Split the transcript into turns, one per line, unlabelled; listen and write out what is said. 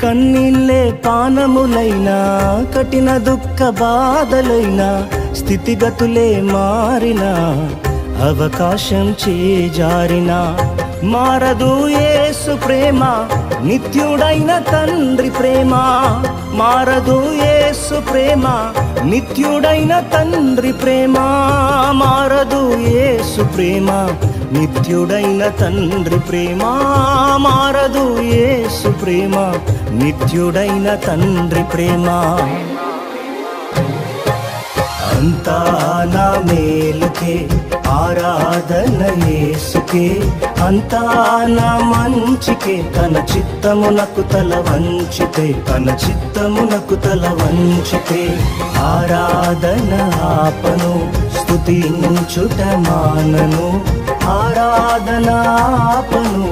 కన్నీళ్ళే పానములైనా కఠిన దుఃఖ బాధలైనా స్థితిగతులే మారినా అవకాశం చేజారినా మారదు యేసు ప్రేమ నిత్యుడైన తండ్రి ప్రేమ మారదు యేసు ప్రేమ నిత్యుడైన తండ్రి ప్రేమ మారదు యేసు ప్రేమ నిత్యుడైన తండ్రి ప్రేమ మారదు యేసు ప్రేమ నిత్యుడైన తండ్రి ప్రేమ అంతా నా మేలుకే ఆరాధన యేసుకే అంతా నా మంచికే తన చిత్తమునకు తల వంచితే తన చిత్తమునకు తల వంచితే ఆరాధన ఆపను స్తుతించుట మానను ఆరాధన ఆపను